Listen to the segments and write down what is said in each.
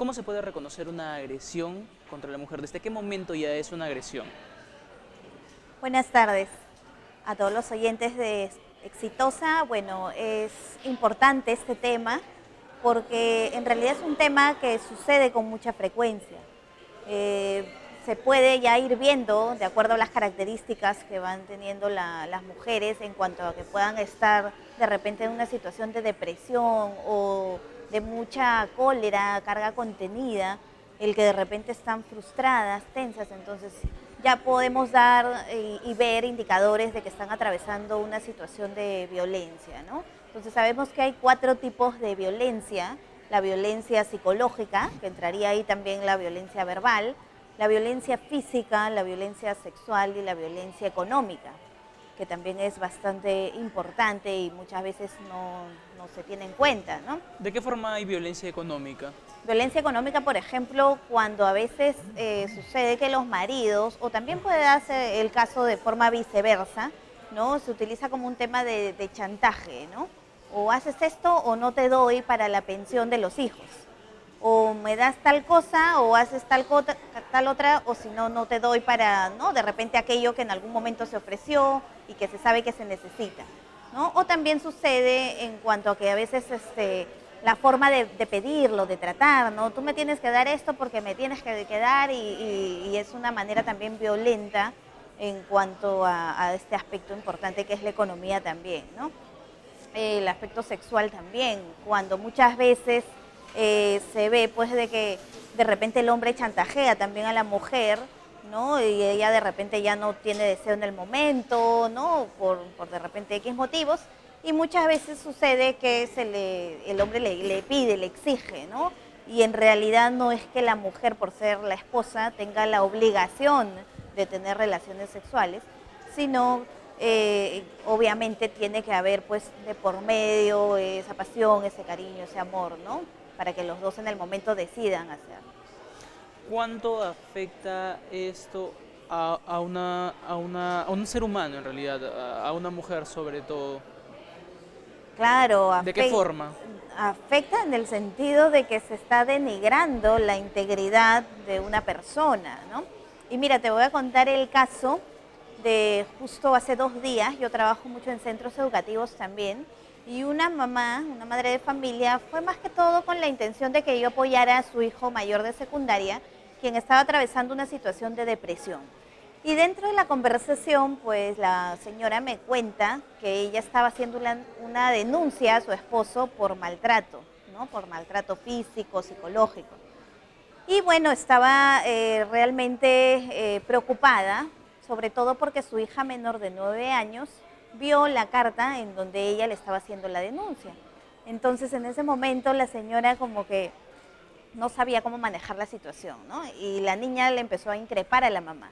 ¿Cómo se puede reconocer una agresión contra la mujer? ¿Desde qué momento ya es una agresión? Buenas tardes a todos los oyentes de Exitosa. Bueno, es importante este tema porque en realidad es un tema que sucede con mucha frecuencia. Eh, Se puede ya ir viendo, de acuerdo a las características que van teniendo las mujeres en cuanto a que puedan estar de repente en una situación de depresión o de mucha cólera, carga contenida, el que de repente están frustradas, tensas, entonces ya podemos dar y ver indicadores de que están atravesando una situación de violencia, ¿no? Entonces sabemos que hay 4 tipos de violencia: la violencia psicológica, que entraría ahí también la violencia verbal, la violencia física, la violencia sexual y la violencia económica, que también es bastante importante y muchas veces no se tiene en cuenta, ¿no? ¿De qué forma hay violencia económica? Violencia económica, por ejemplo, cuando a veces sucede que los maridos, o también puede darse el caso de forma viceversa, ¿no? Se utiliza como un tema de chantaje, ¿no? O haces esto o no te doy para la pensión de los hijos. O me das tal cosa o haces tal otra, o si no, no te doy para, ¿no? De repente aquello que en algún momento se ofreció y que se sabe que se necesita, ¿no? O también sucede en cuanto a que a veces la forma de pedirlo, de tratar, ¿no? Tú me tienes que dar esto porque me tienes que dar y es una manera también violenta en cuanto a este aspecto importante que es la economía también, ¿no? El aspecto sexual también, cuando muchas veces se ve pues de que de repente el hombre chantajea también a la mujer, ¿no? Y ella de repente ya no tiene deseo en el momento, ¿no? Por de repente X motivos, y muchas veces sucede que el hombre le pide, le exige, ¿no? Y en realidad no es que la mujer, por ser la esposa, tenga la obligación de tener relaciones sexuales, sino obviamente tiene que haber pues de por medio esa pasión, ese cariño, ese amor, ¿no? Para que los dos en el momento decidan hacerlo. ¿Cuánto afecta esto a un ser humano en realidad, a una mujer sobre todo? Claro, ¿De qué forma? afecta en el sentido de que se está denigrando la integridad de una persona, ¿no? Y mira, te voy a contar el caso de justo hace 2 días. Yo trabajo mucho en centros educativos también, y una mamá, una madre de familia, fue más que todo con la intención de que yo apoyara a su hijo mayor de secundaria, quien estaba atravesando una situación de depresión. Y dentro de la conversación, pues la señora me cuenta que ella estaba haciendo una denuncia a su esposo por maltrato, ¿no? Por maltrato físico, psicológico. Y bueno, estaba realmente preocupada, sobre todo porque su hija menor de 9 años vio la carta en donde ella le estaba haciendo la denuncia. Entonces, en ese momento, la señora como que no sabía cómo manejar la situación, ¿no? Y la niña le empezó a increpar a la mamá,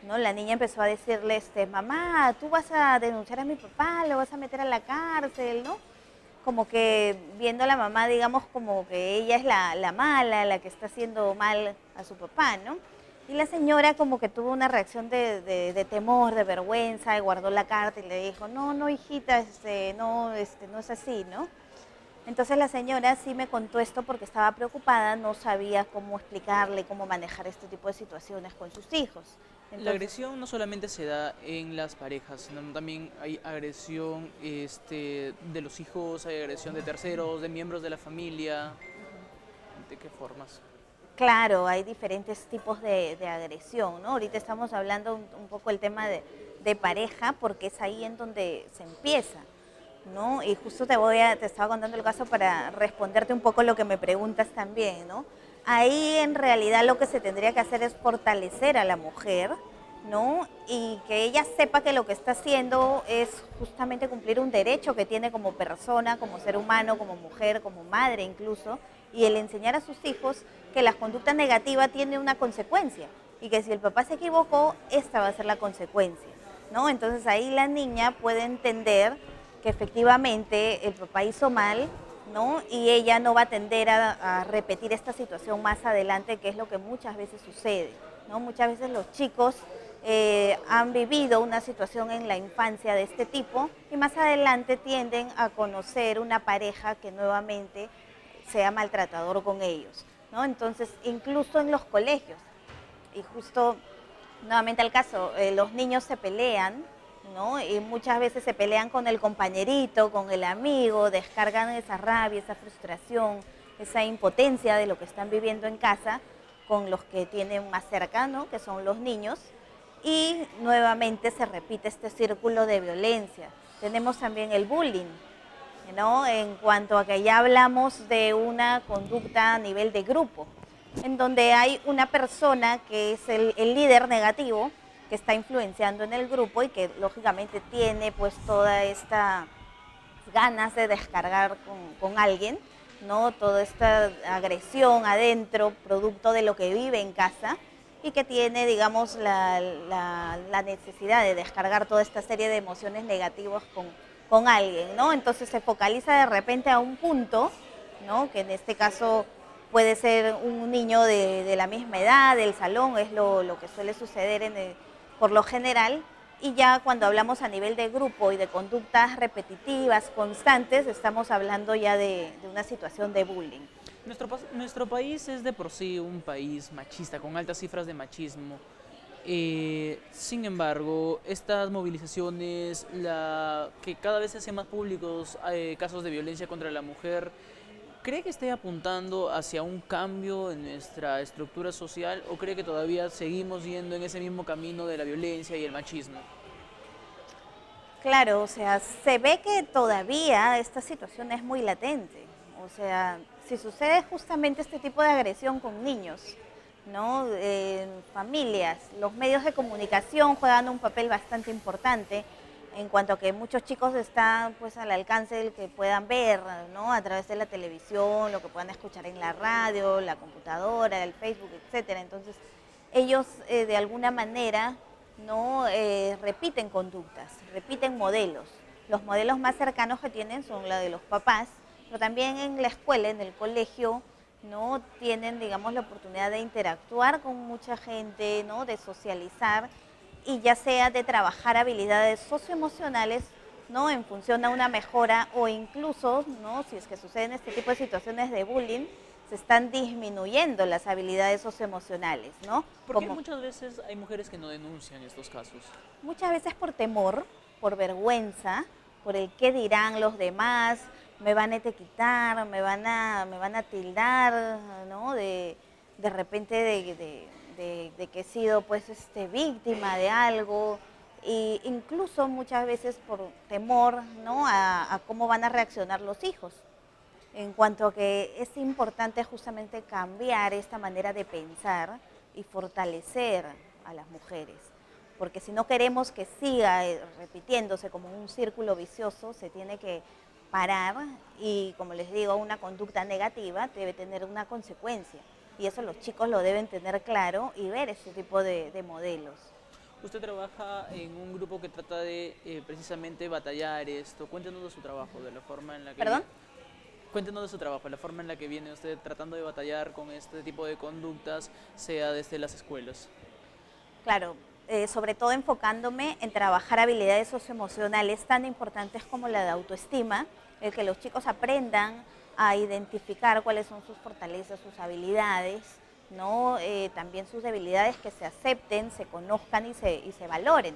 ¿no? La niña empezó a decirle, mamá, tú vas a denunciar a mi papá, lo vas a meter a la cárcel, ¿no? Como que viendo a la mamá, digamos, como que ella es la mala, la que está haciendo mal a su papá, ¿no? Y la señora como que tuvo una reacción de temor, de vergüenza, y guardó la carta y le dijo, no, no, hijita, no es así, ¿no? Entonces la señora sí me contó esto porque estaba preocupada, no sabía cómo explicarle, cómo manejar este tipo de situaciones con sus hijos. La Entonces, agresión no solamente se da en las parejas, sino también hay agresión de los hijos, hay agresión de terceros, de miembros de la familia. ¿De qué formas? claro, hay diferentes tipos de agresión, ¿no? Ahorita estamos hablando un poco el tema de pareja, porque es ahí en donde se empieza, ¿no? Y justo te estaba contando el caso para responderte un poco lo que me preguntas también, ¿no? Ahí en realidad lo que se tendría que hacer es fortalecer a la mujer, ¿no? Y que ella sepa que lo que está haciendo es justamente cumplir un derecho que tiene como persona, como ser humano, como mujer, como madre incluso, y el enseñar a sus hijos que la conducta negativa tiene una consecuencia y que si el papá se equivocó, esta va a ser la consecuencia, ¿no? Entonces ahí la niña puede entender que efectivamente el papá hizo mal, ¿no? Y ella no va a tender a repetir esta situación más adelante, que es lo que muchas veces sucede, ¿no? Muchas veces los chicos han vivido una situación en la infancia de este tipo y más adelante tienden a conocer una pareja que nuevamente sea maltratador con ellos. ¿no? Entonces, incluso en los colegios, y justo nuevamente al caso, los niños se pelean, ¿no? Y muchas veces se pelean con el compañerito, con el amigo, descargan esa rabia, esa frustración, esa impotencia de lo que están viviendo en casa con los que tienen más cerca, ¿no? Que son los niños, y nuevamente se repite este círculo de violencia. Tenemos también el bullying, ¿no? En cuanto a que ya hablamos de una conducta a nivel de grupo, en donde hay una persona que es el líder negativo que está influenciando en el grupo y que lógicamente tiene pues toda esta ganas de descargar con alguien, ¿no? Toda esta agresión adentro, producto de lo que vive en casa y que tiene, digamos, la necesidad de descargar toda esta serie de emociones negativas con alguien, ¿no? Entonces se focaliza de repente a un punto, ¿no? Que en este caso puede ser un niño de la misma edad, del salón, es lo que suele suceder por lo general, y ya cuando hablamos a nivel de grupo y de conductas repetitivas, constantes, estamos hablando ya de una situación de bullying. Nuestro país es de por sí un país machista, con altas cifras de machismo. Sin embargo, estas movilizaciones, que cada vez se hacen más públicos casos de violencia contra la mujer, ¿cree que esté apuntando hacia un cambio en nuestra estructura social o cree que todavía seguimos yendo en ese mismo camino de la violencia y el machismo? Claro, o sea, se ve que todavía esta situación es muy latente. O sea, si sucede justamente este tipo de agresión con niños, ¿no? En familias, los medios de comunicación juegan un papel bastante importante en cuanto a que muchos chicos están pues al alcance del que puedan ver, ¿no? A través de la televisión, lo que puedan escuchar en la radio, la computadora, el Facebook, etcétera. Entonces, ellos de alguna manera no repiten conductas, repiten modelos. Los modelos más cercanos que tienen son la de los papás, pero también en la escuela, en el colegio, no tienen, digamos, la oportunidad de interactuar con mucha gente, ¿no? De socializar y ya sea de trabajar habilidades socioemocionales, ¿no? En función a una mejora o incluso, ¿no? Si es que suceden este tipo de situaciones de bullying, se están disminuyendo las habilidades socioemocionales, ¿no? Porque muchas veces hay mujeres que no denuncian estos casos. Muchas veces por temor, por vergüenza, por el qué dirán los demás, me van a etiquetar, me van a tildar, ¿no? De repente de que he sido pues víctima de algo, e incluso muchas veces por temor, ¿no? A cómo van a reaccionar los hijos. En cuanto a que es importante justamente cambiar esta manera de pensar y fortalecer a las mujeres, porque si no queremos que siga repitiéndose como un círculo vicioso, se tiene que parar y, como les digo, una conducta negativa debe tener una consecuencia y eso los chicos lo deben tener claro y ver este tipo de modelos. Usted trabaja en un grupo que trata de precisamente batallar esto. Cuéntenos de su trabajo, de la forma en la que... ¿Perdón? Cuéntenos de su trabajo, la forma en la que viene usted tratando de batallar con este tipo de conductas, sea desde las escuelas. Claro, sobre todo enfocándome en trabajar habilidades socioemocionales tan importantes como la de autoestima, el que los chicos aprendan a identificar cuáles son sus fortalezas, sus habilidades, ¿no? También sus debilidades, que se acepten, se conozcan y se valoren,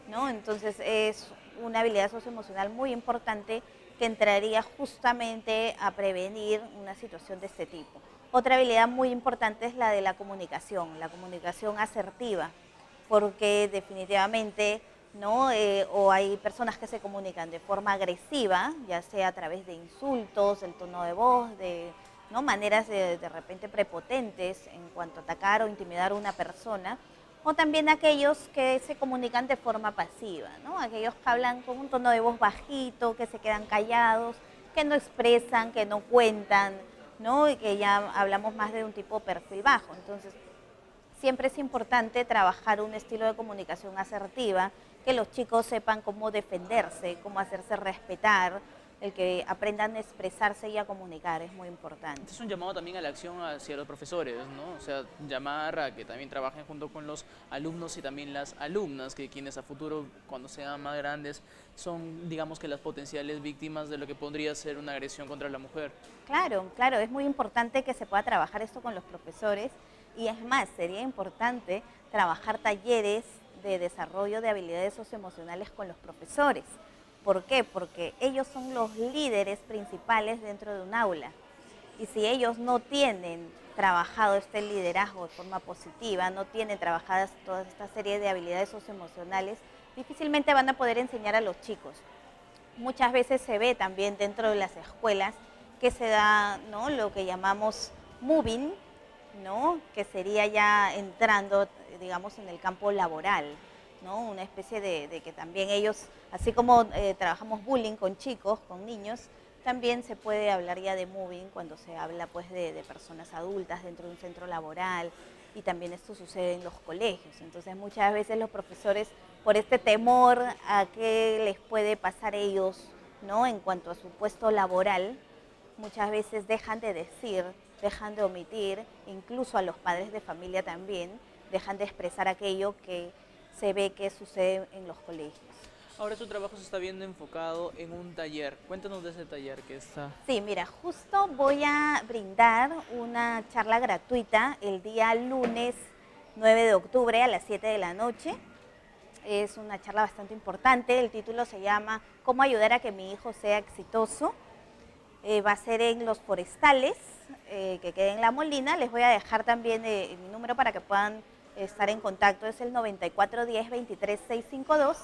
¿no? Entonces es una habilidad socioemocional muy importante que entraría justamente a prevenir una situación de este tipo. Otra habilidad muy importante es la de la comunicación asertiva, porque definitivamente, ¿no? O hay personas que se comunican de forma agresiva, ya sea a través de insultos, el tono de voz, ¿no? Maneras de repente prepotentes en cuanto a atacar o intimidar a una persona, o también aquellos que se comunican de forma pasiva, ¿no? Aquellos que hablan con un tono de voz bajito, que se quedan callados, que no expresan, que no cuentan, ¿no? Y que ya hablamos más de un tipo perfil bajo. Entonces, siempre es importante trabajar un estilo de comunicación asertiva, que los chicos sepan cómo defenderse, cómo hacerse respetar, el que aprendan a expresarse y a comunicar es muy importante. Este es un llamado también a la acción hacia los profesores, ¿no? O sea, llamar a que también trabajen junto con los alumnos y también las alumnas, que quienes a futuro, cuando sean más grandes, son, digamos que las potenciales víctimas de lo que podría ser una agresión contra la mujer. Claro, claro, es muy importante que se pueda trabajar esto con los profesores y es más, sería importante trabajar talleres de desarrollo de habilidades socioemocionales con los profesores. ¿Por qué? Porque ellos son los líderes principales dentro de un aula. Y si ellos no tienen trabajado este liderazgo de forma positiva, no tienen trabajadas toda esta serie de habilidades socioemocionales, difícilmente van a poder enseñar a los chicos. Muchas veces se ve también dentro de las escuelas que se da, ¿no?, lo que llamamos moving, ¿no?, que sería ya entrando, digamos, en el campo laboral, ¿no?, una especie de que también ellos, así como trabajamos bullying con chicos, con niños, también se puede hablar ya de moving cuando se habla pues de personas adultas dentro de un centro laboral, y también esto sucede en los colegios. Entonces muchas veces los profesores, por este temor a qué les puede pasar a ellos, ¿no?, en cuanto a su puesto laboral, muchas veces dejan de decir, dejan de omitir, incluso a los padres de familia también, dejan de expresar aquello que se ve que sucede en los colegios. Ahora tu trabajo se está viendo enfocado en un taller. Cuéntanos de ese taller que está. Sí, mira, justo voy a brindar una charla gratuita el día lunes 9 de octubre a las 7 de la noche. Es una charla bastante importante, el título se llama ¿Cómo ayudar a que mi hijo sea exitoso? Va a ser en Los Forestales, que queda en La Molina. Les voy a dejar también mi número para que puedan estar en contacto, es el 9410 23652.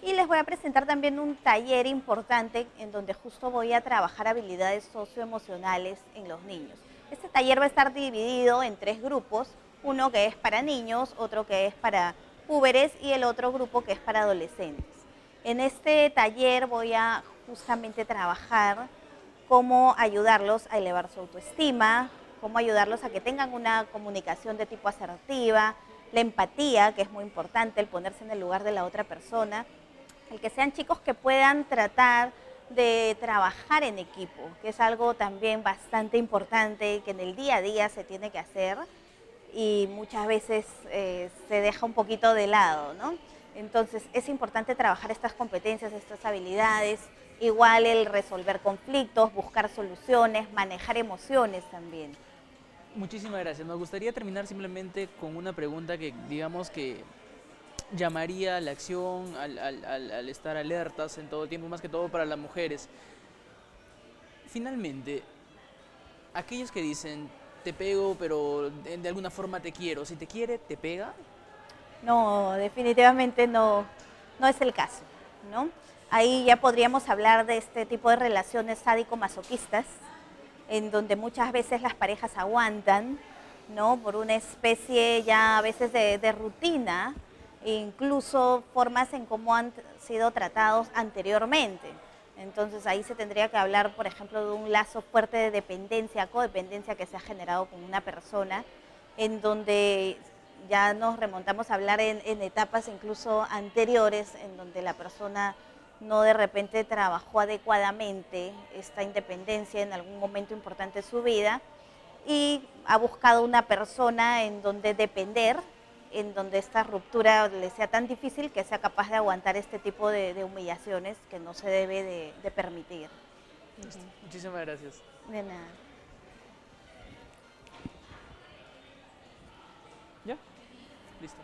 Y les voy a presentar también un taller importante en donde justo voy a trabajar habilidades socioemocionales en los niños. Este taller va a estar dividido en 3 grupos, uno que es para niños, otro que es para púberes y el otro grupo que es para adolescentes. En este taller voy a justamente trabajar cómo ayudarlos a elevar su autoestima, cómo ayudarlos a que tengan una comunicación de tipo asertiva, la empatía, que es muy importante, el ponerse en el lugar de la otra persona, el que sean chicos que puedan tratar de trabajar en equipo, que es algo también bastante importante que en el día a día se tiene que hacer y muchas veces se deja un poquito de lado, ¿no? Entonces es importante trabajar estas competencias, estas habilidades, igual el resolver conflictos, buscar soluciones, manejar emociones también. Muchísimas gracias. Nos gustaría terminar simplemente con una pregunta que digamos que llamaría a la acción, al estar alertas en todo tiempo, más que todo para las mujeres. Finalmente, aquellos que dicen, te pego, pero de alguna forma te quiero, si te quiere, te pega. No, definitivamente no, no es el caso, ¿no? Ahí ya podríamos hablar de este tipo de relaciones sádico-masoquistas, en donde muchas veces las parejas aguantan, ¿no?, por una especie ya a veces de rutina, e incluso formas en cómo han sido tratados anteriormente. Entonces ahí se tendría que hablar, por ejemplo, de un lazo fuerte de dependencia, codependencia que se ha generado con una persona, en donde ya nos remontamos a hablar en etapas incluso anteriores, en donde la persona no de repente trabajó adecuadamente esta independencia en algún momento importante de su vida y ha buscado una persona en donde depender, en donde esta ruptura le sea tan difícil que sea capaz de aguantar este tipo de humillaciones que no se debe de permitir. Muchísimas gracias. De nada. ¿Ya? Listo.